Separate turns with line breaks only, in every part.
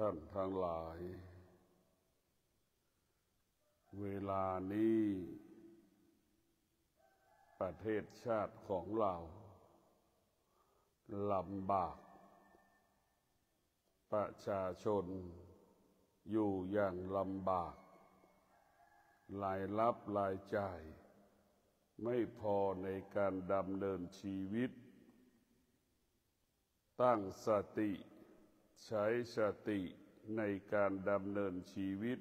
ท่านทั้งหลายเวลานี้ประเทศชาติของเราลำบากประชาชนอยู่อย่างลำบากรายรับรายจ่ายไม่พอในการดำเนินชีวิตตั้งสติใช้สติในการดำเนินชีวิต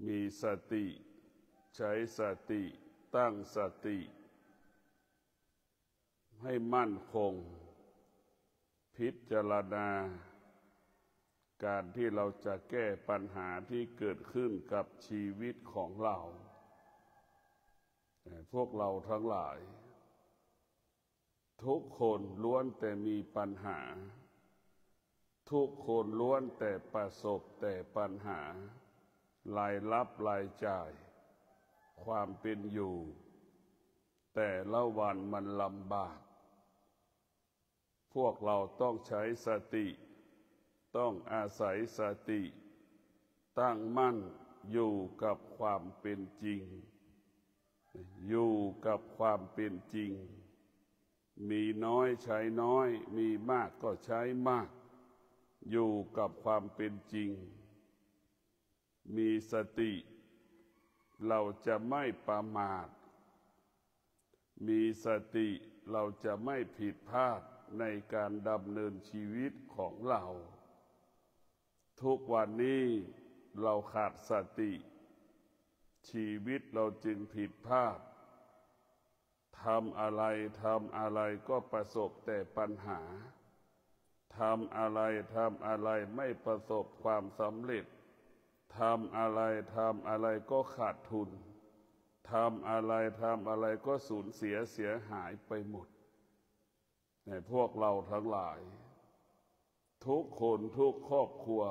มีสติใช้สติตั้งสติให้มั่นคงพิจารณาการที่เราจะแก้ปัญหาที่เกิดขึ้นกับชีวิตของเราพวกเราทั้งหลายทุกคนล้วนแต่มีปัญหาทุกคนล้วนแต่ประสบแต่ปัญหารายรับรายจ่ายความเป็นอยู่แต่ละวันมันลำบากพวกเราต้องใช้สติต้องอาศัยสติตั้งมั่นอยู่กับความเป็นจริงอยู่กับความเป็นจริงมีน้อยใช้น้อยมีมากก็ใช้มากอยู่กับความเป็นจริงมีสติเราจะไม่ประมาทมีสติเราจะไม่ผิดพลาดในการดำเนินชีวิตของเราทุกวันนี้เราขาดสติชีวิตเราจึงผิดพลาดทำอะไรก็ประสบแต่ปัญหาทำอะไรไม่ประสบความสำเร็จทำอะไรก็ขาดทุนทำอะไรก็สูญเสียหายไปหมดในพวกเราทั้งหลายทุกคนทุกครอบครัว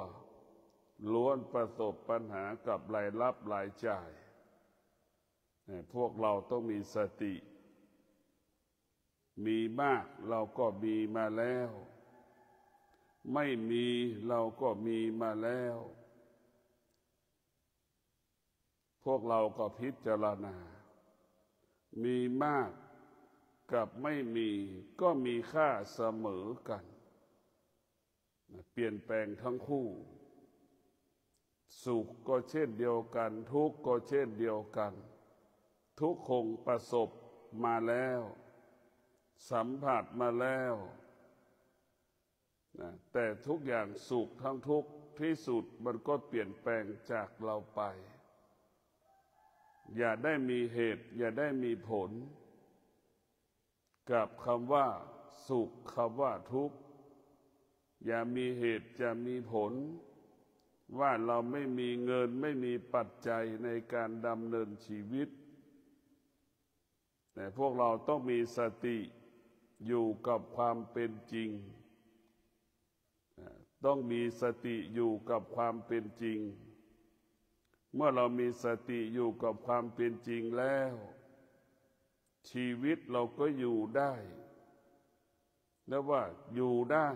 ล้วนประสบปัญหากับรายรับรายจ่ายพวกเราต้องมีสติมีมากเราก็มีมาแล้วไม่มีเราก็มีมาแล้วพวกเราก็พิจารณามีมากกับไม่มีก็มีค่าเสมอกันเปลี่ยนแปลงทั้งคู่สุขก็เช่นเดียวกันทุกข์ก็เช่นเดียวกันทุกคงประสบมาแล้วสัมผัสมาแล้วแต่ทุกอย่างสุขทั้งทุกข์ที่สุดมันก็เปลี่ยนแปลงจากเราไปอย่าได้มีเหตุอย่าได้มีผลกับคำว่าสุขคำว่าทุกข์อย่ามีเหตุจะมีผลว่าเราไม่มีเงินไม่มีปัจจัยในการดำเนินชีวิตแต่พวกเราต้องมีสติอยู่กับความเป็นจริงต้องมีสติอยู่กับความเป็นจริงเมื่อเรามีสติอยู่กับความเป็นจริงแล้วชีวิตเราก็อยู่ได้แล้วว่าอยู่ได้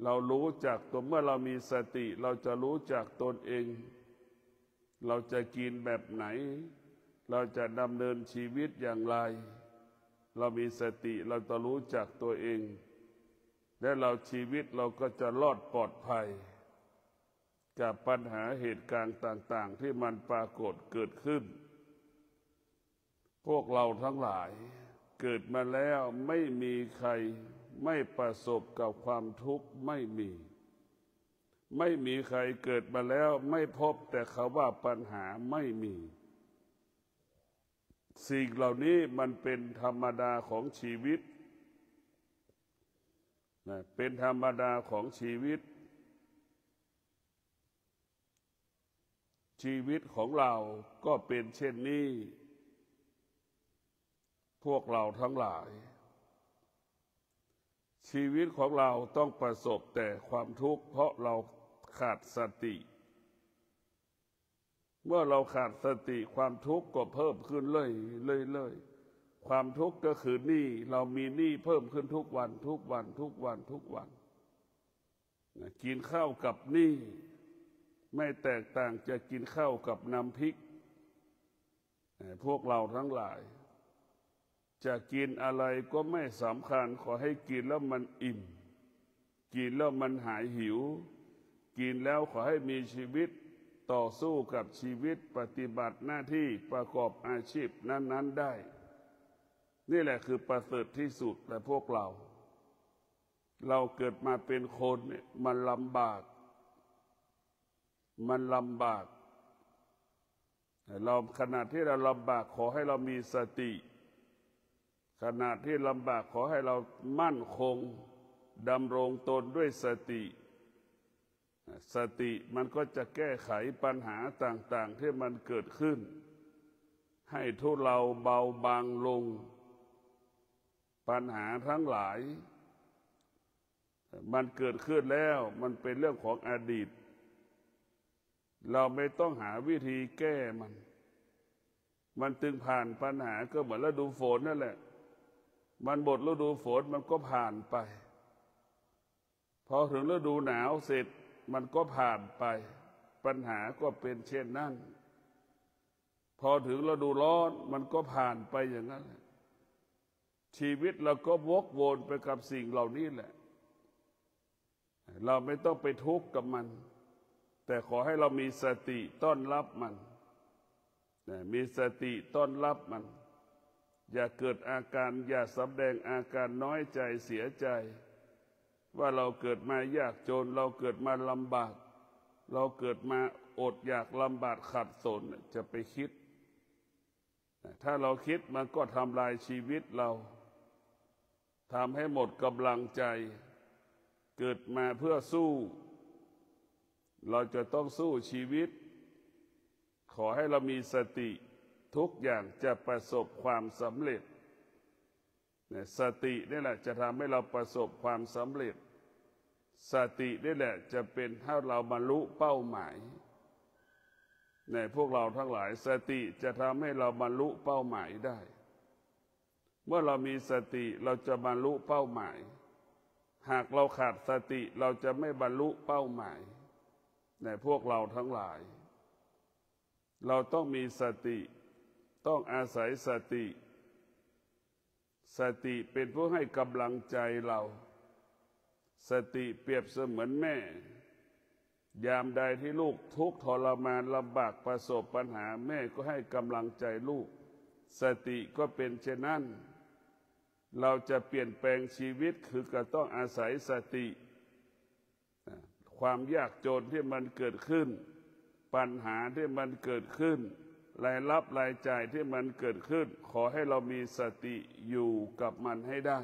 เรารู้จักตัวเมื่อเรามีสติเราจะรู้จักตนเองเราจะกินแบบไหนเราจะดำเนินชีวิตอย่างไรเรามีสติเราจะรู้จักตัวเองและเราชีวิตเราก็จะรอดปลอดภัยกับปัญหาเหตุการณ์ต่างๆที่มันปรากฏเกิดขึ้นพวกเราทั้งหลายเกิดมาแล้วไม่มีใครไม่ประสบกับความทุกข์ไม่มีใครเกิดมาแล้วไม่พบแต่คำว่าปัญหาไม่มีสิ่งเหล่านี้มันเป็นธรรมดาของชีวิตเป็นธรรมดาของชีวิตชีวิตของเราก็เป็นเช่นนี้พวกเราทั้งหลายชีวิตของเราต้องประสบแต่ความทุกข์เพราะเราขาดสติเมื่อเราขาดสติความทุกข์ก็เพิ่มขึ้นเรื่อยความทุกข์ก็คือหนี้เรามีหนี้เพิ่มขึ้นทุกวัน กินข้าวกับนี่ไม่แตกต่างจะกินข้าวกับน้ำพริกพวกเราทั้งหลายจะกินอะไรก็ไม่สำคัญขอให้กินแล้วมันอิ่มกินแล้วมันหายหิวกินแล้วขอให้มีชีวิตต่อสู้กับชีวิตปฏิบัติหน้าที่ประกอบอาชีพนั้นๆได้นี่แหละคือประเสริฐที่สุดและพวกเราเกิดมาเป็นคนเนี่ยมันลำบากเราขณะที่เราลำบากขอให้เรามีสติขณะที่ลำบากขอให้เรามั่นคงดำรงตนด้วยสติมันก็จะแก้ไขปัญหาต่างๆที่มันเกิดขึ้นให้ทุเลาเบาบางลงปัญหาทั้งหลายมันเกิดขึ้นแล้วมันเป็นเรื่องของอดีตเราไม่ต้องหาวิธีแก้มันตึงผ่านปัญหาก็เหมือนฤดูฝนนั่นแหละมันหมดฤดูฝนมันก็ผ่านไปพอถึงฤดูหนาวเสร็จมันก็ผ่านไปปัญหาก็เป็นเช่นนั้นพอถึงฤดูร้อนมันก็ผ่านไปอย่างนั้นแหละชีวิตเราก็วกวนไปกับสิ่งเหล่านี้แหละเราไม่ต้องไปทุกข์กับมันแต่ขอให้เรามีสติต้อนรับมันมีสติต้อนรับมันอย่าเกิดอาการอย่าแสดงอาการน้อยใจเสียใจว่าเราเกิดมายากจนเราเกิดมาลำบากเราเกิดมาอดอยากลำบากขัดสนจะไปคิดถ้าเราคิดมันก็ทำลายชีวิตเราทำให้หมดกำลังใจเกิดมาเพื่อสู้เราจะต้องสู้ชีวิตขอให้เรามีสติทุกอย่างจะประสบความสำเร็จสตินี่แหละจะทำให้เราประสบความสำเร็จสตินี่แหละจะเป็นถ้าเราบรรลุเป้าหมายในพวกเราทั้งหลายสติจะทำให้เราบรรลุเป้าหมายได้เมื่อเรามีสติเราจะบรรลุเป้าหมายหากเราขาดสติเราจะไม่บรรลุเป้าหมายในพวกเราทั้งหลายเราต้องมีสติต้องอาศัยสติเป็นผู้ให้กำลังใจเราสติเปรียบเสมือนแม่ยามใดที่ลูกทุกข์ทรมานลำบากประสบปัญหาแม่ก็ให้กำลังใจลูกสติก็เป็นเช่นนั้นเราจะเปลี่ยนแปลงชีวิตคือก็ต้องอาศัยสติความยากจนที่มันเกิดขึ้นปัญหาที่มันเกิดขึ้นรายรับรายจ่ายที่มันเกิดขึ้นขอให้เรามีสติอยู่กับมันให้ได้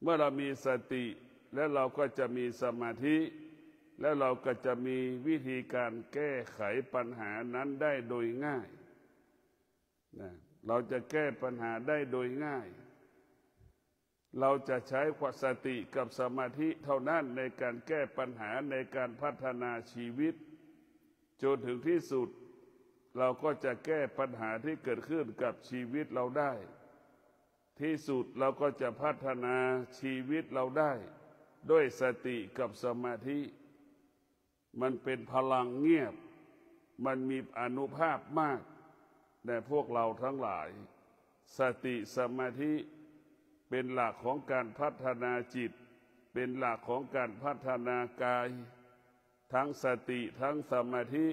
เมื่อเรามีสติแล้วเราก็จะมีสมาธิแล้วเราก็จะมีวิธีการแก้ไขปัญหานั้นได้โดยง่ายเราจะแก้ปัญหาได้โดยง่ายเราจะใช้สติกับสมาธิเท่านั้นในการแก้ปัญหาในการพัฒนาชีวิตจนถึงที่สุดเราก็จะแก้ปัญหาที่เกิดขึ้นกับชีวิตเราได้ที่สุดเราก็จะพัฒนาชีวิตเราได้ด้วยสติกับสมาธิมันเป็นพลังเงียบมันมีอานุภาพมากในพวกเราทั้งหลายสติสมาธิเป็นหลักของการพัฒนาจิตเป็นหลักของการพัฒนากายทั้งสติทั้งสมาธิ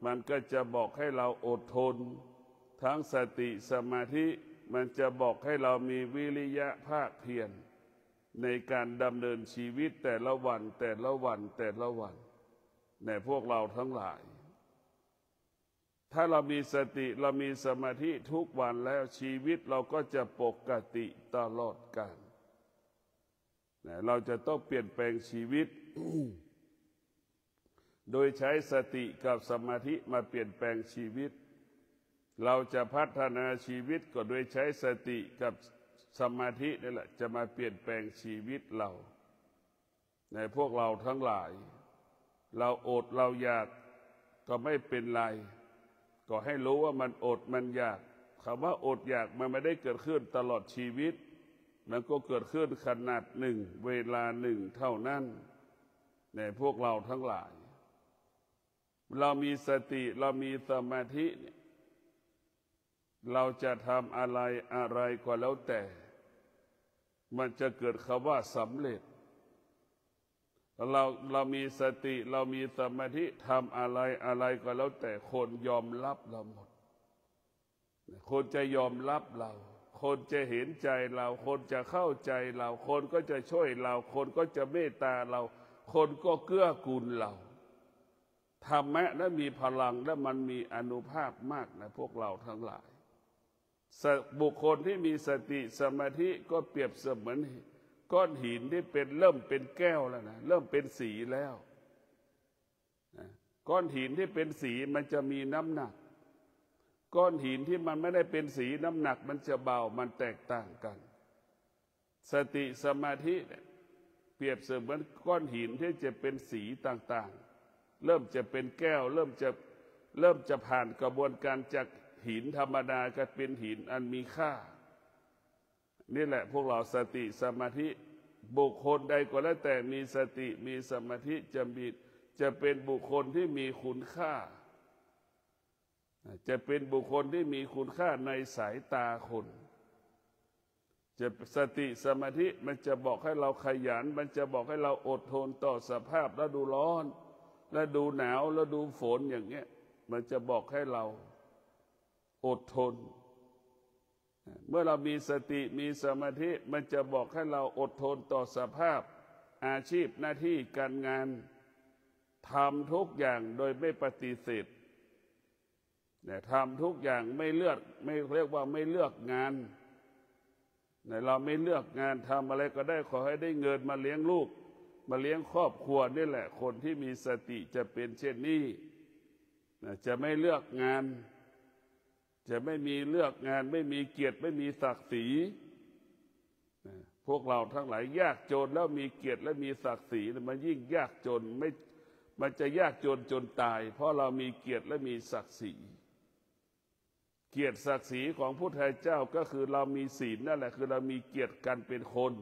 มันก็จะบอกให้เราอดทนทั้งสติสมาธิมันจะบอกให้เรามีวิริยะภาคเพียรในการดำเนินชีวิตแต่ละวันในพวกเราทั้งหลายถ้าเรามีสติเรามีสมาธิทุกวันแล้วชีวิตเราก็จะปกติตลอดกาลเราจะต้องเปลี่ยนแปลงชีวิต โดยใช้สติกับสมาธิมาเปลี่ยนแปลงชีวิตเราจะพัฒนาชีวิตก็โดยใช้สติกับสมาธินี่แหละจะมาเปลี่ยนแปลงชีวิตเราในพวกเราทั้งหลายเราอดเราอยากก็ไม่เป็นไรก็ให้รู้ว่ามันอดมันอยากคำว่าอดอยากมันไม่ได้เกิดขึ้นตลอดชีวิตมันก็เกิดขึ้นขนาดหนึ่งเวลาหนึ่งเท่านั้น ในพวกเราทั้งหลาย เรามีสติเรามีสมาธิเราจะทำอะไรก็แล้วแต่มันจะเกิดคำว่าสำเร็จเรามีสติเรามีสมาธิทำอะไรก็แล้วแต่คนยอมรับเราหมดคนจะยอมรับเราคนจะเห็นใจเราคนจะเข้าใจเราคนก็จะช่วยเราคนก็จะเมตตาเราคนก็เกื้อกูลเราธรรมะนั้นมีพลังและมันมีอานุภาพมากนะพวกเราทั้งหลายบุคคลที่มีสติสมาธิก็เปรียบเสมือนก้อนหินที่เริ่มเป็นแก้วแล้วนะเริ่มเป็นสีแล้วก้อนหินที่เป็นสีมันจะมีน้ำหนักก้อนหินที่มันไม่ได้เป็นสีน้ำหนักมันจะเบามันแตกต่างกันสติสมาธิเปรียบเสมือนก้อนหินที่จะเป็นสีต่างๆเริ่มจะเป็นแก้วเริ่มจะผ่านกระบวนการจากหินธรรมดาก็เป็นหินอันมีค่านี่แหละพวกเราสติสมาธิบุคคลใดก็แล้วแต่มีสติมีสมาธิจะเป็นบุคคลที่มีคุณค่าจะเป็นบุคคลที่มีคุณค่าในสายตาคนจะสติสมาธิมันจะบอกให้เราขยันมันจะบอกให้เราอดทนต่อสภาพฤดูร้อนฤดูหนาวฤดูฝนอย่างเงี้ยมันจะบอกให้เราอดทนเมื่อเรามีสติมีสมาธิมันจะบอกให้เราอดทนต่อสภาพอาชีพหน้าที่การงานทำทุกอย่างโดยไม่ปฏิเสธทำทุกอย่างไม่เรียกว่าไม่เลือกงานเราไม่เลือกงานทำอะไรก็ได้ขอให้ได้เงินมาเลี้ยงลูกมาเลี้ยงครอบครัวนี่แหละคนที่มีสติจะเป็นเช่นนี้จะไม่เลือกงานจะไม่มีเลือกงานไม่มีเกียรติไม่มีศักดิ์ศรีพวกเราทั้งหลายยากจนแล้วมีเกียรติและมีศักดิ์ศรีมันยิ่งยากจนมันจะยากจนตายเพราะเรามีเกียรติและมีศักดิ์ศรีเกียรติศักดิ์ศรีของพุทธเจ้าก็คือเรามีศีลนั่นแหละคือเรามีเกียรติกันเป็นคน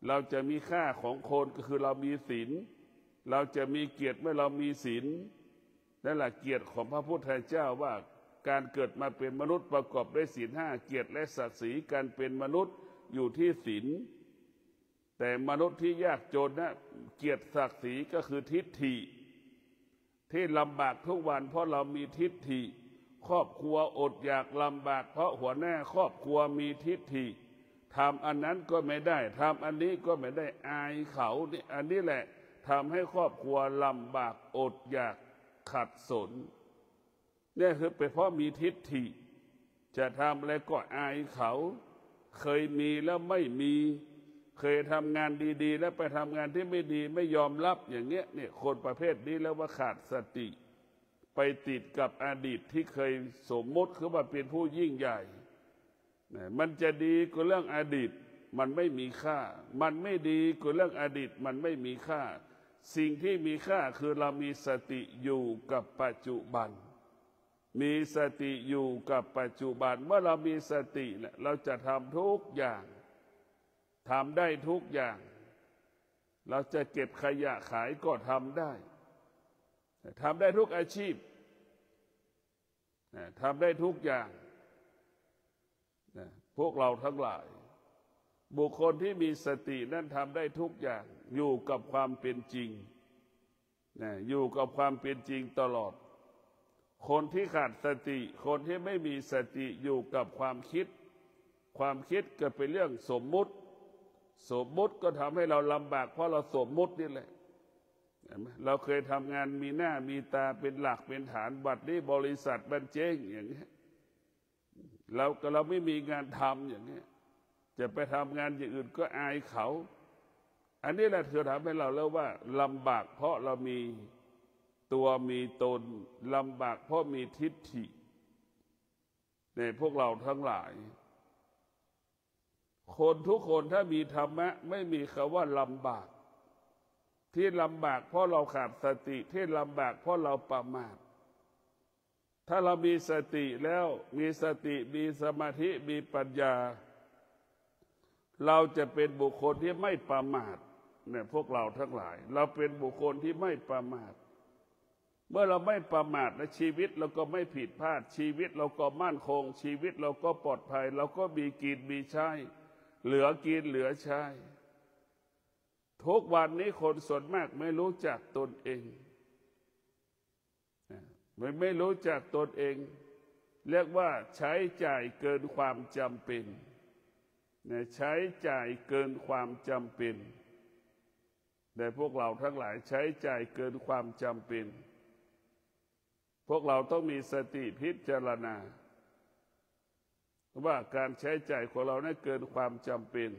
เราจะมีค่าของคนก็คือเรามีศีลเราจะมีเกียรติเมื่อเรามีศีลนั่นแหละเกียรติของพระพุทธเจ้าว่าการเกิดมาเป็นมนุษย์ประกอบด้วยศีลห้าเกียรติและศักดิ์ศรีการเป็นมนุษย์อยู่ที่ศีลแต่มนุษย์ที่ยากจนนะเกียรติศักดิ์ศรีก็คือทิฏฐิที่ลำบากทุกวันเพราะเรามีทิฏฐิครอบครัวอดอยากลำบากเพราะหัวหน้าครอบครัวมีทิฏฐิทำอันนั้นก็ไม่ได้ทำอันนี้ก็ไม่ได้อายเขานี่อันนี้แหละทำให้ครอบครัวลำบากอดอยากขัดสนนี่คือเป็นเพราะมีทิฏฐิจะทำอะไรก็อายเขาเคยมีแล้วไม่มีเคยทำงานดีๆแล้วไปทำงานที่ไม่ดีไม่ยอมรับอย่างเงี้ยเนี่ยคนประเภทนี้แล้วว่าขาดสติไปติดกับอดีตที่เคยสมมติคือว่าเป็นผู้ยิ่งใหญ่มันจะดีก็เรื่องอดีตมันไม่มีค่ามันไม่ดีก็เรื่องอดีตมันไม่มีค่าสิ่งที่มีค่าคือเรามีสติอยู่กับปัจจุบันมีสติอยู่กับปัจจุบันเมื่อเรามีสติเราจะทำทุกอย่างทำได้ทุกอย่างเราจะเก็บขยะขายก็ทำได้ทำได้ทุกอาชีพทำได้ทุกอย่างพวกเราทั้งหลายบุคคลที่มีสตินั้นทำได้ทุกอย่างอยู่กับความเป็นจริงอยู่กับความเป็นจริงตลอดคนที่ขาดสติคนที่ไม่มีสติอยู่กับความคิดก็เป็นเรื่องสมมุติก็ทำให้เราลำบากเพราะเราสมมุตินี่แหละเราเคยทำงานมีหน้ามีตาเป็นหลักเป็นฐานบัดนี้บริษัทมันเจ๊งอย่างนี้เราไม่มีงานทำอย่างนี้จะไปทำงานอย่างอื่นก็อายเขาอันนี้แหละคือทำให้เราแล้วว่าลำบากเพราะเรามีตัวมีตนลำบากเพราะมีทิฏฐิในพวกเราทั้งหลายคนทุกคนถ้ามีธรรมะไม่มีคำว่าลำบากที่ลำบากเพราะเราขาดสติที่ลำบากเพราะเราประมาทถ้าเรามีสติแล้วมีสติมีสมาธิมีปัญญาเราจะเป็นบุคคลที่ไม่ประมาท เนี่ยพวกเราทั้งหลายเราเป็นบุคคลที่ไม่ประมาทเมื่อเราไม่ประมาทและชีวิตเราก็ไม่ผิดพลาดชีวิตเราก็มั่นคงชีวิตเราก็ปลอดภัยเราก็มีกินมีใช้เหลือกินเหลือใช้ทุกวันนี้คนส่วนมากไม่รู้จักตนเองไม่รู้จักตนเองเรียกว่าใช้จ่ายเกินความจำเป็นใช้จ่ายเกินความจำเป็นแต่พวกเราทั้งหลายใช้จ่ายเกินความจำเป็นพวกเราต้องมีสติพิจารณาว่าการใช้จ่ายของเรานั้นเกินความจำเป็น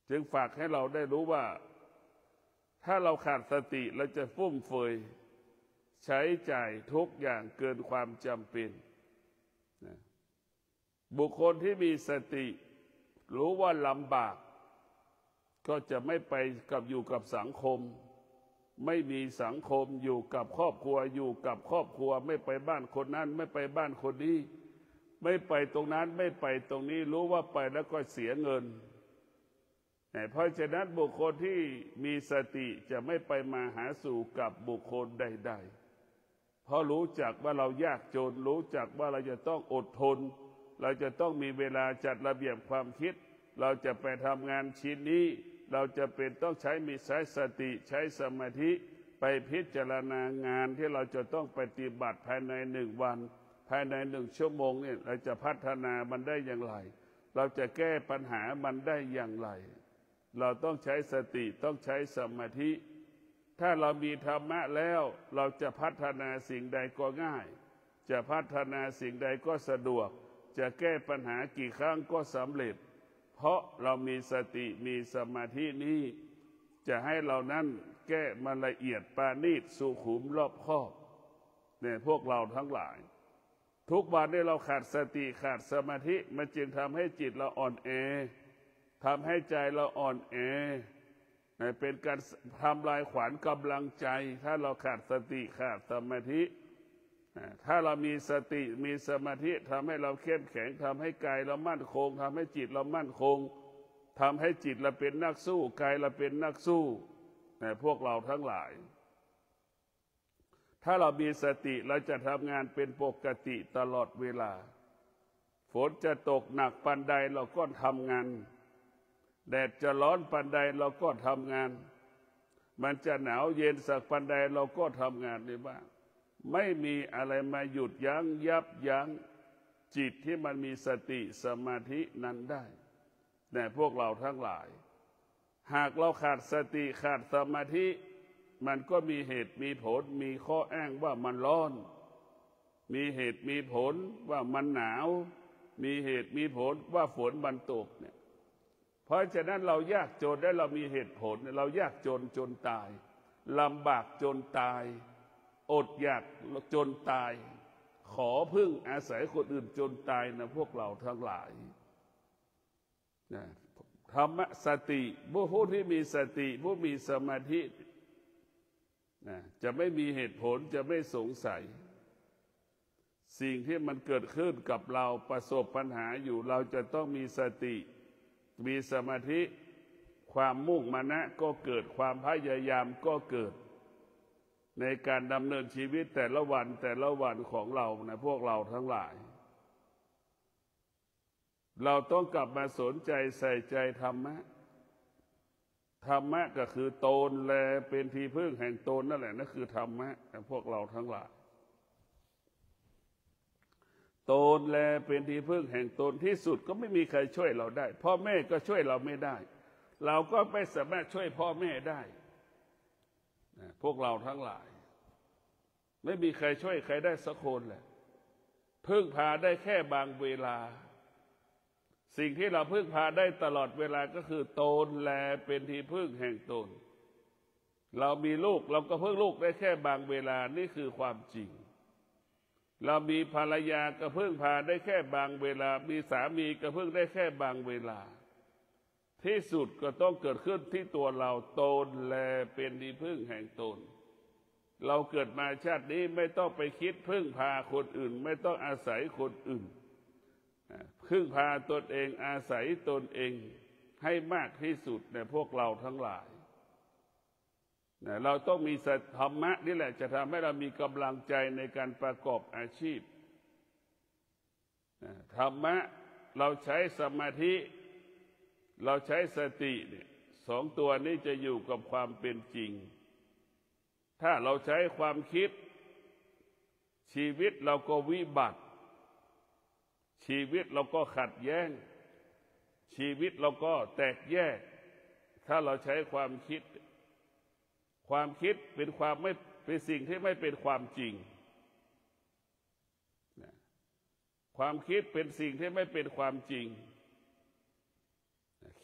จึงฝากให้เราได้รู้ว่าถ้าเราขาดสติเราจะฟุ่มเฟือยใช้จ่ายทุกอย่างเกินความจำเป็นบุคคลที่มีสติรู้ว่าลำบากก็จะไม่ไปอยู่กับสังคมไม่มีสังคมอยู่กับครอบครัวอยู่กับครอบครัวไม่ไปบ้านคนนั้นไม่ไปบ้านคนนี้ไม่ไปตรงนั้นไม่ไปตรงนี้รู้ว่าไปแล้วก็เสียเงินเพราะฉะนั้นบุคคลที่มีสติจะไม่ไปมาหาสู่กับบุคคลใดๆเพราะรู้จักว่าเรายากจนรู้จักว่าเราจะต้องอดทนเราจะต้องมีเวลาจัดระเบียบความคิดเราจะไปทำงานชิ้นนี้เราจะเป็นต้องใช้สติใช้สมาธิไปพิจารณางานที่เราจะต้องปฏิบัติภายใน1 วันภายใน1 ชั่วโมงเนี่ยเราจะพัฒนามันได้อย่างไรเราจะแก้ปัญหามันได้อย่างไรเราต้องใช้สติต้องใช้สมาธิถ้าเรามีธรรมะแล้วเราจะพัฒนาสิ่งใดก็ง่ายจะพัฒนาสิ่งใดก็สะดวกจะแก้ปัญหากี่ครั้งก็สำเร็จเพราะเรามีสติมีสมาธินี้จะให้เรานั้นแก้มันละเอียดปราณีตสุขุมรอบคอบเนี่ยพวกเราทั้งหลายทุกวันนี้เราขาดสติขาดสมาธิมันจึงทำให้จิตเราอ่อนแอทำให้ใจเราอ่อนแอเป็นการทำลายขวัญกำลังใจถ้าเราขาดสติขาดสมาธิถ้าเรามีสติมีสมาธิทำให้เราเข้มแข็งทำให้กายเรามั่นคงทำให้จิตเรามั่นคงทำให้จิตเราเป็นนักสู้กายเราเป็นนักสู้พวกเราทั้งหลายถ้าเรามีสติเราจะทำงานเป็นปกติตลอดเวลาฝนจะตกหนักปานใดเราก็ทำงานแดดจะร้อนปานใดเราก็ทำงานมันจะหนาวเย็นสักปานใดเราก็ทำงานได้บ้างไม่มีอะไรมาหยุดยั้งยับยั้งจิตที่มันมีสติสมาธินั้นได้แต่พวกเราทั้งหลายหากเราขาดสติขาดสมาธิมันก็มีเหตุมีผลมีข้ออ้างว่ามันร้อนมีเหตุมีผลว่ามันหนาวมีเหตุมีผลว่าฝนมันตกเนี่ยเพราะฉะนั้นเรายากจนและเรามีเหตุผลเรายากจนจนตายลำบากจนตายอดอยากจนตายขอพึ่งอาศัยคนอื่นจนตายนะพวกเราทั้งหลายธรรมสติผู้ที่มีสติผู้มีสมาธิจะไม่มีเหตุผลจะไม่สงสัยสิ่งที่มันเกิดขึ้นกับเราประสบปัญหาอยู่เราจะต้องมีสติมีสมาธิความมุ่งมานะก็เกิดความพยายามก็เกิดในการดำเนินชีวิตแต่ละวันของเรานะพวกเราทั้งหลายเราต้องกลับมาสนใจใส่ใจธรรมะก็คือตนแลเป็นที่พึ่งแห่งตนนั่นแหละนั่นคือธรรมะพวกเราทั้งหลายตนแลเป็นที่พึ่งแห่งตนที่สุดก็ไม่มีใครช่วยเราได้พ่อแม่ก็ช่วยเราไม่ได้เราก็ไม่สามารถช่วยพ่อแม่ได้พวกเราทั้งหลายไม่มีใครช่วยใครได้สักคนแหละพึ่งพาได้แค่บางเวลาสิ่งที่เราพึ่งพาได้ตลอดเวลาก็คือตนแลเป็นที่พึ่งแห่งตนเรามีลูกเราก็พึ่งลูกได้แค่บางเวลานี่คือความจริงเรามีภรรยาก็พึ่งพาได้แค่บางเวลามีสามีก็พึ่งได้แค่บางเวลาที่สุดก็ต้องเกิดขึ้นที่ตัวเราตนแลเป็นที่พึ่งแห่งตนเราเกิดมาชาตินี้ไม่ต้องไปคิดพึ่งพาคนอื่นไม่ต้องอาศัยคนอื่นพึ่งพาตนเองอาศัยตนเอง ให้มากที่สุดในพวกเราทั้งหลายเราต้องมีธรรมะนี่แหละจะทำให้เรามีกำลังใจในการประกอบอาชีพธรรมะเราใช้สมาธิเราใช้สติเนี่ยสองตัวนี้จะอยู่กับความเป็นจริงถ้าเราใช้ความคิดชีวิตเราก็วิบัติชีวิตเราก็ขัดแย้งชีวิตเราก็แตกแยกถ้าเราใช้ความคิดเป็นความไม่เป็นสิ่งที่ไม่เป็นความจริงความคิดเป็นสิ่งที่ไม่เป็นความจริง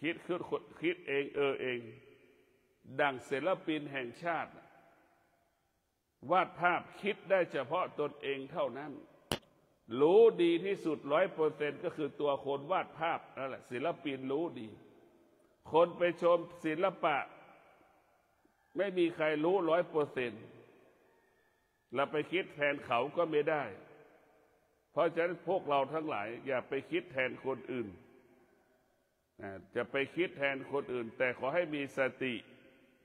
คิดเองเองดังศิลปินแห่งชาติวาดภาพคิดได้เฉพาะตนเองเท่านั้นรู้ดีที่สุด100%ก็คือตัวคนวาดภาพนั่นแหละศิลปินรู้ดีคนไปชมศิลปะไม่มีใครรู้100%เราไปคิดแทนเขาก็ไม่ได้เพราะฉะนั้นพวกเราทั้งหลายอย่าไปคิดแทนคนอื่นจะไปคิดแทนคนอื่นแต่ขอให้มีสติ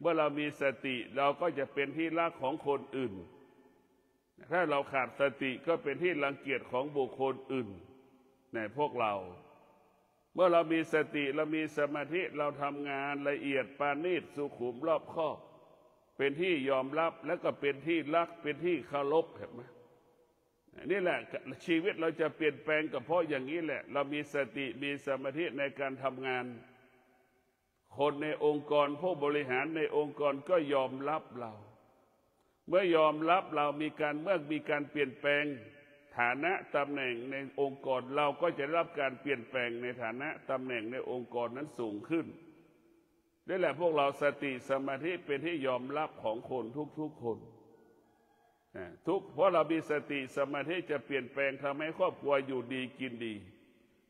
เมื่อเรามีสติเราก็จะเป็นที่รักของคนอื่นถ้าเราขาดสติก็เป็นที่รังเกียจของบุคคลอื่นในพวกเราเมื่อเรามีสติเรามีสมาธิเราทำงานละเอียดปราณีตสุขุมรอบคอบเป็นที่ยอมรับและก็เป็นที่รักเป็นที่เคารพเห็นไหมนี่แหละชีวิตเราจะเปลี่ยนแปลงก็เพราะอย่างนี้แหละเรามีสติมีสมาธิในการทำงานคนในองค์กรผู้บริหารในองค์กรก็ยอมรับเราเมื่อยอมรับเราเมื่อมีการเปลี่ยนแปลงฐานะตำแหน่งในองค์กรเราก็จะรับการเปลี่ยนแปลงในฐานะตำแหน่งในองค์กรนั้นสูงขึ้นนี่แหละพวกเราสติสมาธิเป็นที่ยอมรับของคนทุกคนเพราะเรามีสติสมาธิจะเปลี่ยนแปลงทำให้ครอบครัวอยู่ดีกินดี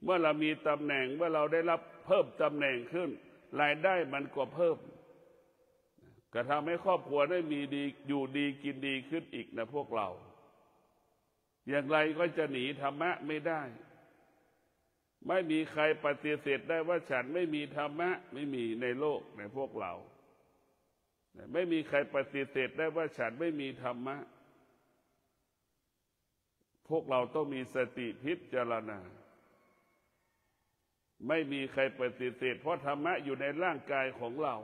เมื่อเรามีตำแหน่งเมื่อเราได้รับเพิ่มตำแหน่งขึ้นรายได้มันก็เพิ่มก็ทำให้ครอบครัวได้มีดีอยู่ดีกินดีขึ้นอีกนะพวกเราอย่างไรก็จะหนีธรรมะไม่ได้ไม่มีใครปฏิเสธได้ว่าฉันไม่มีธรรมะไม่มีในโลกในพวกเราไม่มีใครปฏิเสธได้ว่าฉันไม่มีธรรมะพวกเราต้องมีสติพิจารณาไม่มีใครปฏิเสธเพราะธรรมะอยู่ในร่างกายของเรา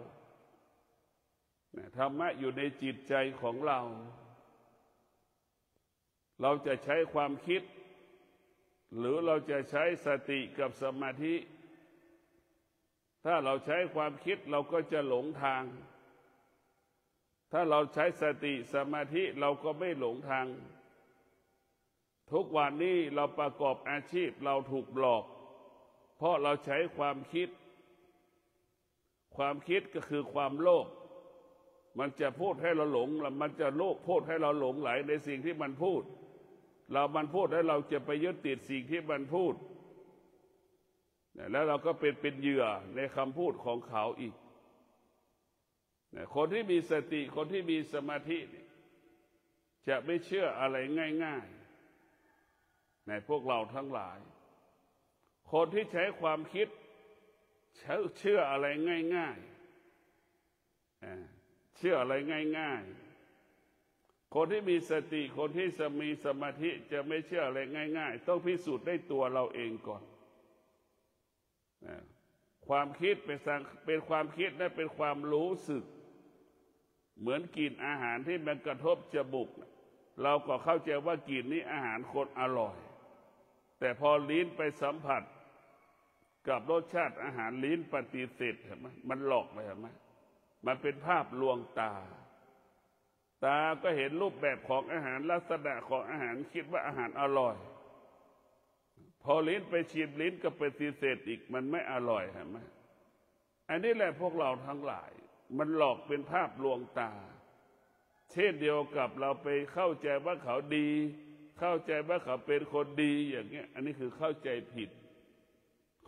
ธรรมะอยู่ในจิตใจของเราเราจะใช้ความคิดหรือเราจะใช้สติกับสมาธิถ้าเราใช้ความคิดเราก็จะหลงทางถ้าเราใช้สติสมาธิเราก็ไม่หลงทางทุกวันนี้เราประกอบอาชีพเราถูกหลอกเพราะเราใช้ความคิดก็คือความโลภมันจะพูดให้เราหลงมันจะโลภพูดให้เราหลงไหลในสิ่งที่มันพูดมันพูดให้เราจะไปยึดติดสิ่งที่มันพูดแล้วเราก็เป็นเหยื่อในคำพูดของเขาอีกคนที่มีสติคนที่มีสมาธิจะไม่เชื่ออะไรง่ายๆในพวกเราทั้งหลายคนที่ใช้ความคิดเชื่ออะไรง่ายๆเชื่ออะไรง่ายๆคนที่มีสติคนที่มีสมาธิจะไม่เชื่ออะไรง่ายๆต้องพิสูจน์ได้ตัวเราเองก่อนความคิดเป็นความคิดนั่นเป็นความรู้สึกเหมือนกลิ่นอาหารที่มันกระทบจมูกเราก็เข้าใจว่ากลิ่นนี้อาหารคนอร่อยแต่พอลิ้นไปสัมผัสกับรสชาติอาหารลิ้นปฏิเสธเห็นไหมมันหลอกไปเห็นไหมมันเป็นภาพลวงตาก็เห็นรูปแบบของอาหารลักษณะของอาหารคิดว่าอาหารอร่อยพอลิ้นไปชิมลิ้นก็ปฏิเสธอีกมันไม่อร่อยเห็นไหมอันนี้แหละพวกเราทั้งหลายมันหลอกเป็นภาพลวงตาเช่นเดียวกับเราไปเข้าใจว่าเขาดีเข้าใจว่าเขาเป็นคนดีอย่างเงี้ยอันนี้คือเข้าใจผิด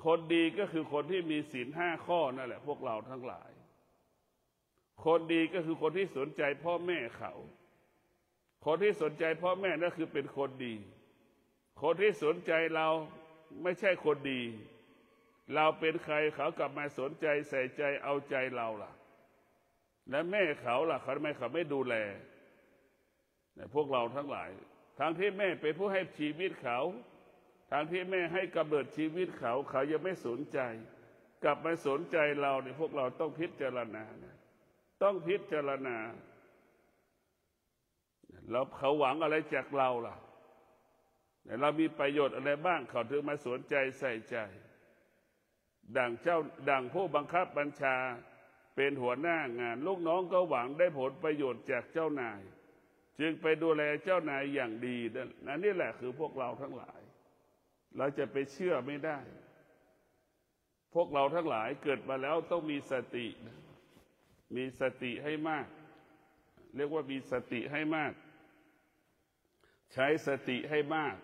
คนดีก็คือคนที่มีศีล5 ข้อนั่นแหละพวกเราทั้งหลายคนดีก็คือคนที่สนใจพ่อแม่เขาคนที่สนใจพ่อแม่นั่นคือเป็นคนดีคนที่สนใจเราไม่ใช่คนดี เราเป็นใครเขากลับมาสนใจใส่ใจเอาใจเราล่ะและแม่เขาล่ะเขาไม่ดูแลพวกเราทั้งหลายทั้งที่แม่เป็นผู้ให้ชีวิตเขาทั้งที่แม่ให้กำเนิดชีวิตเขายังไม่สนใจกลับมาสนใจเราเนี่ยพวกเราต้องพิจารณาต้องพิจารณาแล้วเขาหวังอะไรจากเราล่ะเรามีประโยชน์อะไรบ้างเขาถึงมาสนใจใส่ใจดังผู้บังคับบัญชาเป็นหัวหน้างานลูกน้องก็หวังได้ผลประโยชน์จากเจ้านายจึงไปดูแลเจ้านายอย่างดีนั่นนี่แหละคือพวกเราทั้งหลายเราจะไปเชื่อไม่ได้พวกเราทั้งหลายเกิดมาแล้วต้องมีสติมีสติให้มากเรียกว่ามีสติให้มากใช้สติให้มาก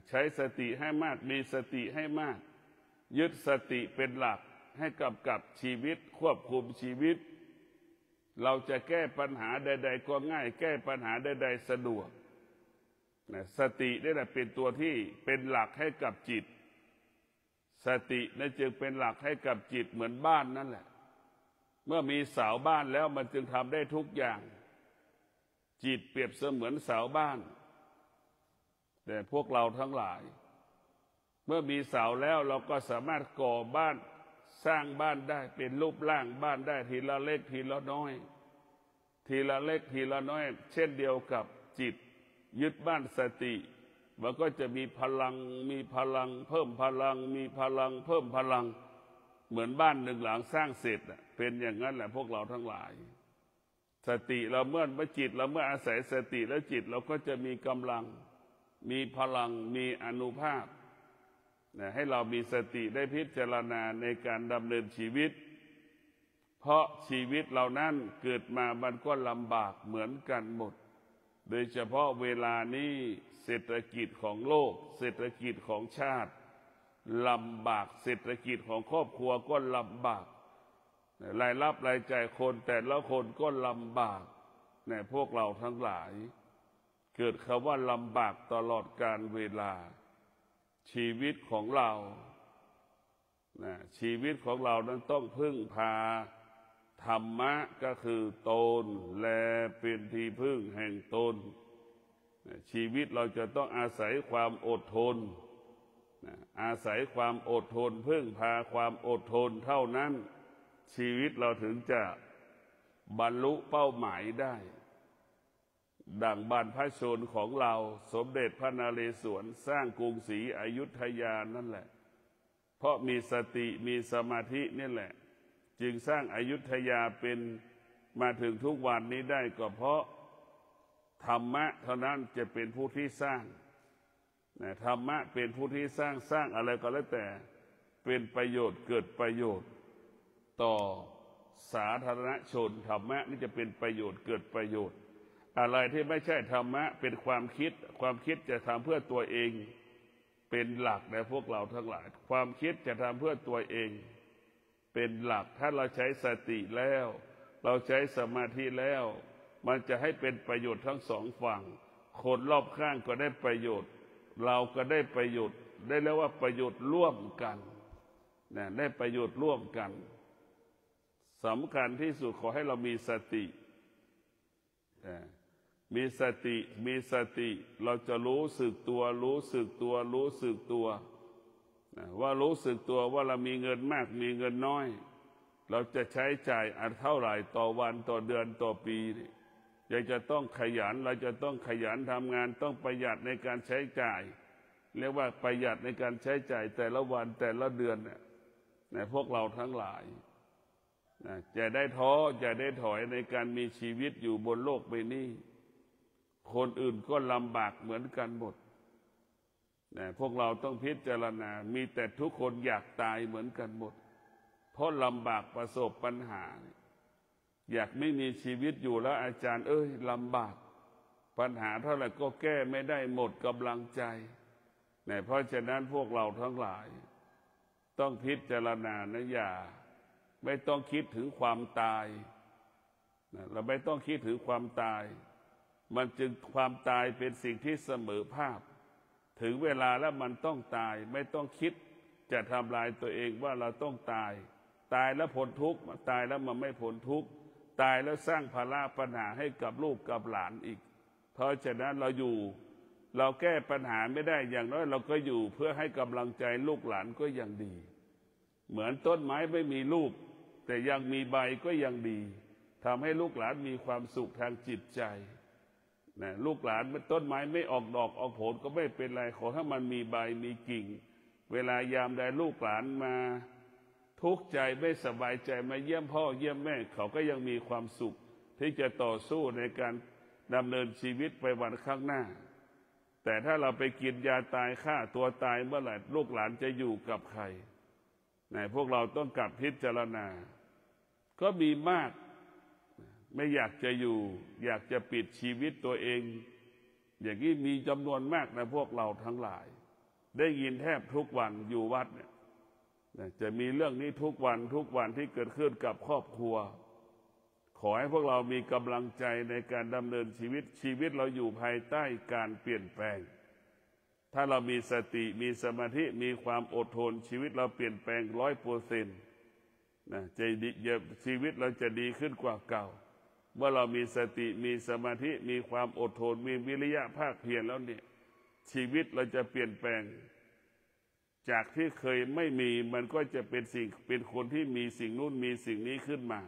ใช้สติให้มากมีสติให้มากยึดสติเป็นหลักให้กำกับชีวิตควบคุมชีวิตเราจะแก้ปัญหาใดๆก็ง่ายแก้ปัญหาใดๆสะดวกสตินี่แหละเป็นตัวที่เป็นหลักให้กับจิตสตินั่นจึงเป็นหลักให้กับจิตเหมือนบ้านนั่นแหละเมื่อมีเสาบ้านแล้วมันจึงทำได้ทุกอย่างจิตเปรียบเสมือนเสาบ้านแต่พวกเราทั้งหลายเมื่อมีเสาแล้วเราก็สามารถก่อบ้านสร้างบ้านได้เป็นรูปร่างบ้านได้ทีละเล็กทีละน้อยทีละเล็กทีละน้อยเช่นเดียวกับจิตยึดบ้านสติมันก็จะมีพลังเพิ่มพลังมีพลังเพิ่มพลังเหมือนบ้านหนึ่งหลังสร้างเสร็จเป็นอย่างนั้นแหละพวกเราทั้งหลายสติเราเมื่อจิตเราเมื่ออาศัยสติแล้วจิตเราก็จะมีกำลังมีพลังมีอานุภาพให้เรามีสติได้พิจารณาในการดำเนินชีวิตเพราะชีวิตเรานั้นเกิดมามันก็ลำบากเหมือนกันหมดโดยเฉพาะเวลานี้เศรษฐกิจของโลกเศรษฐกิจของชาติลำบากเศรษฐกิจของครอบครัวก็ลำบากรายรับรายจ่ายคนแต่ละคนก็ลำบากพวกเราทั้งหลายเกิดคำว่าลำบากตลอดกาลเวลาชีวิตของเราชีวิตของเรานั้นต้องพึ่งพาธรรมะก็คือตนและเป็นที่พึ่งแห่งตนชีวิตเราจะต้องอาศัยความอดทนอาศัยความอดทนพึ่งพาความอดทนเท่านั้นชีวิตเราถึงจะบรรลุเป้าหมายได้ดั่งบรรพชนของเราสมเด็จพระนเรศวรสร้างกรุงศรีอยุธยานั่นแหละเพราะมีสติมีสมาธินี่แหละจึงสร้างอยุธยาเป็นมาถึงทุกวันนี้ได้ก็เพราะธรรมะเท่านั้นจะเป็นผู้ที่สร้างธรรมะเป็นผู้ที่สร้างอะไรก็แล้วแต่เป็นประโยชน์เกิดประโยชน์ต่อสาธารณชนธรรมะนี่จะเป็นประโยชน์เกิดประโยชน์อะไรที่ไม่ใช่ธรรมะเป็นความคิดจะทำเพื่อตัวเองเป็นหลักในพวกเราทั้งหลายความคิดจะทำเพื่อตัวเองเป็นหลักถ้าเราใช้สติแล้วเราใช้สมาธิแล้วมันจะให้เป็นประโยชน์ทั้งสองฝั่งคนรอบข้างก็ได้ประโยชน์เราก็ได้ประโยชน์ได้แล้วว่าประโยชน์ร่วมกันได้ประโยชน์ร่วมกันสำคัญที่สุดขอให้เรามีสติมีสติเราจะรู้สึกตัวว่ารู้สึกตัวว่าเรามีเงินมากมีเงินน้อยเราจะใช้จ่ายเท่าไหร่ต่อวันต่อเดือนต่อปีอยากจะต้องขยันเราจะต้องขยันทำงานต้องประหยัดในการใช้จ่ายเรียกว่าประหยัดในการใช้จ่ายแต่ละวันแต่ละเดือนพวกเราทั้งหลายจะได้ท้อจะได้ถอยในการมีชีวิตอยู่บนโลกใบนี้คนอื่นก็ลำบากเหมือนกันหมดพวกเราต้องพิจารณามีแต่ทุกคนอยากตายเหมือนกันหมดเพราะลำบากประสบปัญหาอยากไม่มีชีวิตอยู่แล้วอาจารย์ลำบากปัญหาเท่าไหร่ก็แก้ไม่ได้หมดกำลังใจเพราะฉะนั้นพวกเราทั้งหลายต้องพิจารณาอย่าไม่ต้องคิดถึงความตายเราไม่ต้องคิดถึงความตายมันจึงความตายเป็นสิ่งที่เสมอภาคถึงเวลาแล้วมันต้องตายไม่ต้องคิด จะทำลายตัวเองว่าเราต้องตายแล้วพ้นทุกข์ตายแล้วมันไม่พ้นทุกข์ตายแล้วสร้างภาระปัญหาให้กับลูกกับหลานอีกเพราะฉะนั้นเราแก้ปัญหาไม่ได้อย่างน้อยเราก็อยู่เพื่อให้กำลังใจลูกหลานก็ยังดีเหมือนต้นไม้ไม่มีลูกแต่ยังมีใบก็ยังดีทำให้ลูกหลานมีความสุขทางจิตใจนะลูกหลานต้นไม้ไม่ออกดอกออกผลก็ไม่เป็นไรขอให้มันมีใบมีกิ่งเวลายามใดลูกหลานมาทุกข์ใจไม่สบายใจมาเยี่ยมพ่อเยี่ยมแม่เขาก็ยังมีความสุขที่จะต่อสู้ในการดำเนินชีวิตไปวันข้างหน้าแต่ถ้าเราไปกินยาตายฆ่าตัวตายเมื่อไหร่ลูกหลานจะอยู่กับใครพวกเราต้องกลับพิจารณาก็มีมากไม่อยากจะอยู่อยากจะปิดชีวิตตัวเองอย่างนี้มีจำนวนมากนะพวกเราทั้งหลายได้ยินแทบทุกวันอยู่วัดเนี่ยจะมีเรื่องนี้ทุกวันที่เกิดขึ้นกับครอบครัวขอให้พวกเรามีกำลังใจในการดำเนินชีวิตเราอยู่ภายใต้การเปลี่ยนแปลงถ้าเรามีสติมีสมาธิมีความอดทนชีวิตเราเปลี่ยนแปลง100%ชีวิตเราจะดีขึ้นกว่าเก่าเมื่อเรามีสติมีสมาธิมีความอดทนมีวิริยะภาคเพียรแล้วเนี่ยชีวิตเราจะเปลี่ยนแปลงจากที่เคยไม่มีมันก็จะเป็นคนที่มีสิ่งนู้นมีสิ่งนี้ขึ้นมา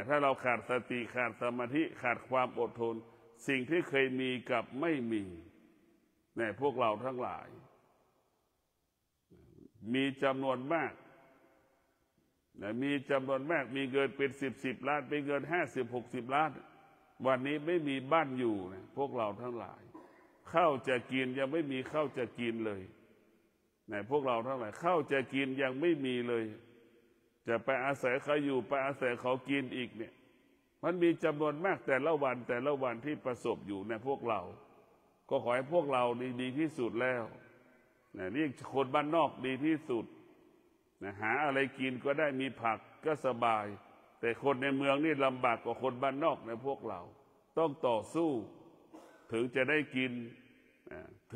ถ้าเราขาดสติขาดสมาธิขาดความอดทนสิ่งที่เคยมีกับไม่มีพวกเราทั้งหลายมีจำนวนมากมีเงินเป็น10 ล้านเป็นเงิน50-60 ล้านวันนี้ไม่มีบ้านอยู่พวกเราทั้งหลายข้าวจะกินยังไม่มีข้าวจะกินเลยพวกเราทั้งหลายข้าวจะกินยังไม่มีเลยจะไปอาศัยเขาอยู่ไปอาศัยเขากินอีกเนี่ยมันมีจำนวนมากแต่ละวันที่ประสบอยู่พวกเราก็ขอให้พวกเราดีที่สุดแล้วนี่คนบ้านนอกดีที่สุดหาอะไรกินก็ได้มีผักก็สบายแต่คนในเมืองนี่ลำบากกว่าคนบ้านนอกพวกเราต้องต่อสู้ถึงจะได้กินเ